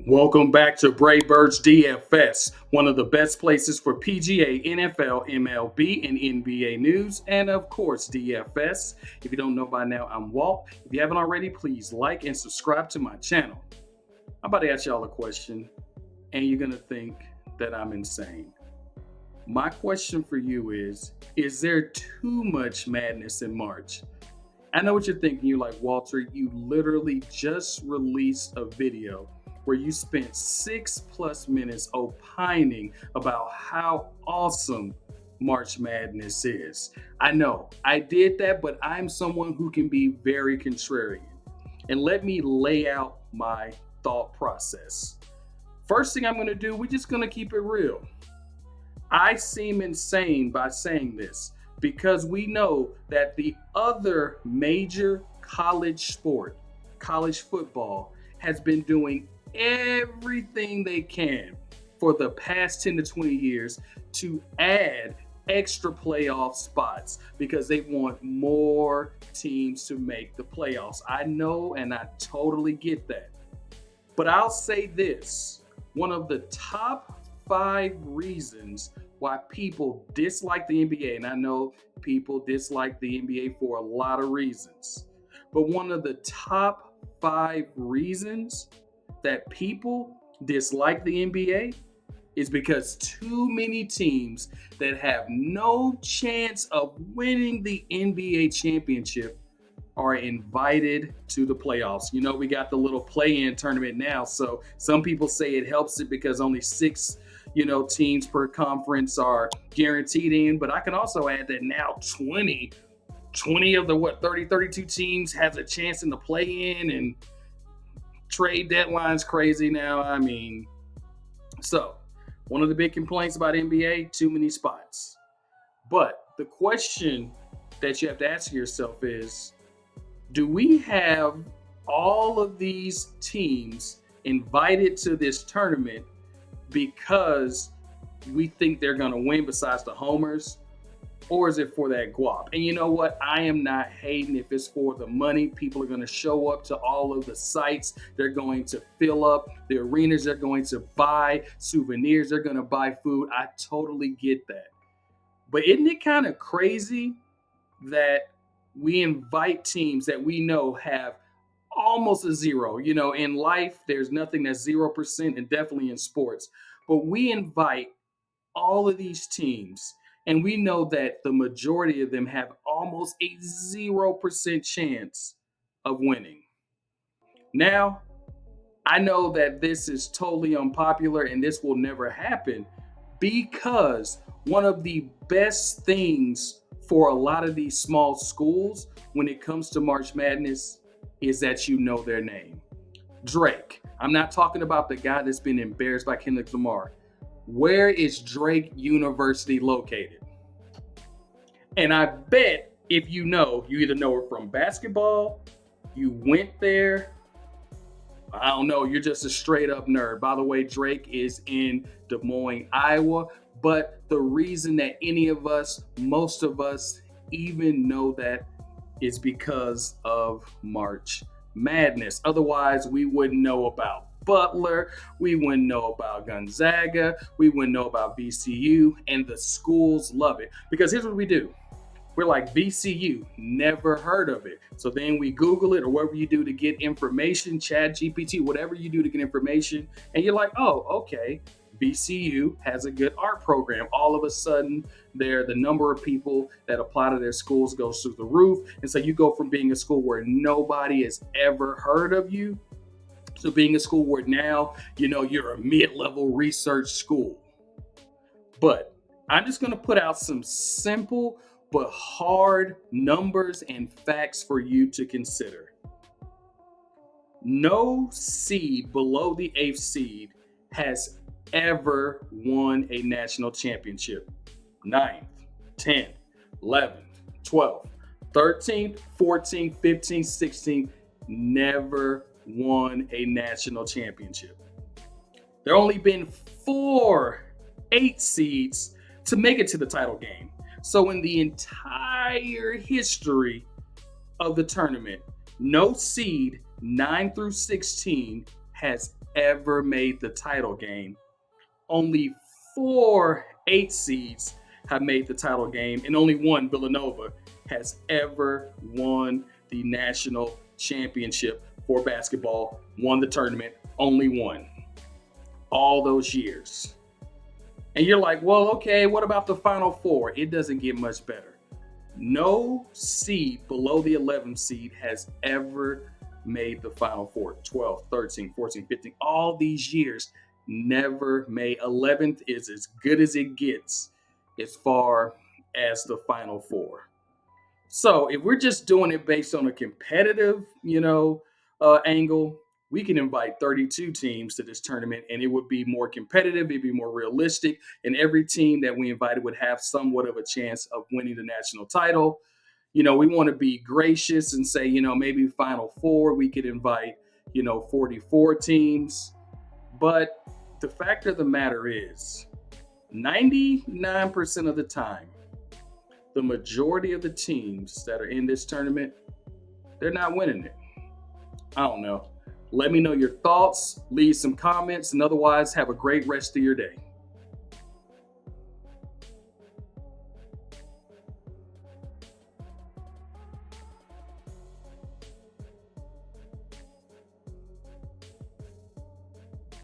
Welcome back to Brave Birds DFS, one of the best places for PGA, NFL, MLB, and NBA news, and of course, DFS. If you don't know by now, I'm Walt. If you haven't already, please like and subscribe to my channel. I'm about to ask y'all a question, and you're going to think that I'm insane. My question for you is there too much madness in March? I know what you're thinking. You're like, Walter, you literally just released a video where you spent 6+ minutes opining about how awesome March Madness is. I know I did that, but I'm someone who can be very contrarian. And let me lay out my thought process. First thing I'm going to do, we're just going to keep it real. I seem insane by saying this because we know that the other major college sport, college football, has been doing everything they can for the past 10 to 20 years to add extra playoff spots because they want more teams to make the playoffs. I know, and I totally get that. But I'll say this, one of the top 5 reasons why people dislike the NBA, and I know people dislike the NBA for a lot of reasons, but one of the top 5 reasons that people dislike the NBA is because too many teams that have no chance of winning the NBA championship are invited to the playoffs. You know, we got the little play-in tournament now, so some people say it helps it because only 6 teams per conference are guaranteed in, but I can also add that now 20 of the 32 teams has a chance in the play-in, and trade deadline's crazy now. I mean, so one of the big complaints about NBA, too many spots. But the question that you have to ask yourself is, do we have all of these teams invited to this tournament because we think they're going to win besides the homers? Or is it for that guap? And you know what? I am not hating if it's for the money. People are going to show up to all of the sites. They're going to fill up the arenas. They're going to buy souvenirs. They're going to buy food. I totally get that. But isn't it kind of crazy that we invite teams that we know have almost a zero? You know, in life, there's nothing that's 0%, and definitely in sports. But we invite all of these teams, and we know that the majority of them have almost a 0% chance of winning. Now, I know that this is totally unpopular and this will never happen because one of the best things for a lot of these small schools when it comes to March Madness is that you know their name. Drake. I'm not talking about the guy that's been embarrassed by Kendrick Lamar. Where is Drake University located? And I bet if you either know it from basketball, you went there, I don't know, you're just a straight up nerd. By the way, Drake is in Des Moines, Iowa. But the reason that most of us even know that is because of March Madness. Otherwise, we wouldn't know about Butler, we wouldn't know about Gonzaga, we wouldn't know about VCU, and the schools love it. Because here's what we do. We're like, VCU, never heard of it. So then we Google it, or whatever you do to get information, Chat GPT, whatever you do to get information, and you're like, oh, okay, VCU has a good art program. All of a sudden, the number of people that apply to their schools goes through the roof. And so you go from being a school where nobody has ever heard of you to being a school where now, you're a mid-level research school. But I'm just going to put out some simple but hard numbers and facts for you to consider. No seed below the 8th seed has ever won a national championship. 9th, 10th, 11th, 12th, 13th, 14th, 15th, 16th, never won a national championship. There have only been 4 8 seeds to make it to the title game. So in the entire history of the tournament, no seed 9 through 16 has ever made the title game. Only 4 8 seeds have made the title game, and only one, Villanova, has ever won the national championship for basketball, won the tournament, only one, all those years. And you're like, well, okay, what about the Final Four? It doesn't get much better. No seed below the 11th seed has ever made the Final Four. 12, 13, 14, 15, all these years, never made. 11th is as good as it gets as far as the Final Four. So if we're just doing it based on a competitive, angle, we can invite 32 teams to this tournament, and it would be more competitive. It'd be more realistic, and every team that we invited would have somewhat of a chance of winning the national title. We want to be gracious and say, maybe Final Four, we could invite, 44 teams. But the fact of the matter is, 99% of the time, the majority of the teams that are in this tournament, they're not winning it. I don't know. Let me know your thoughts, leave some comments, and otherwise, have a great rest of your day.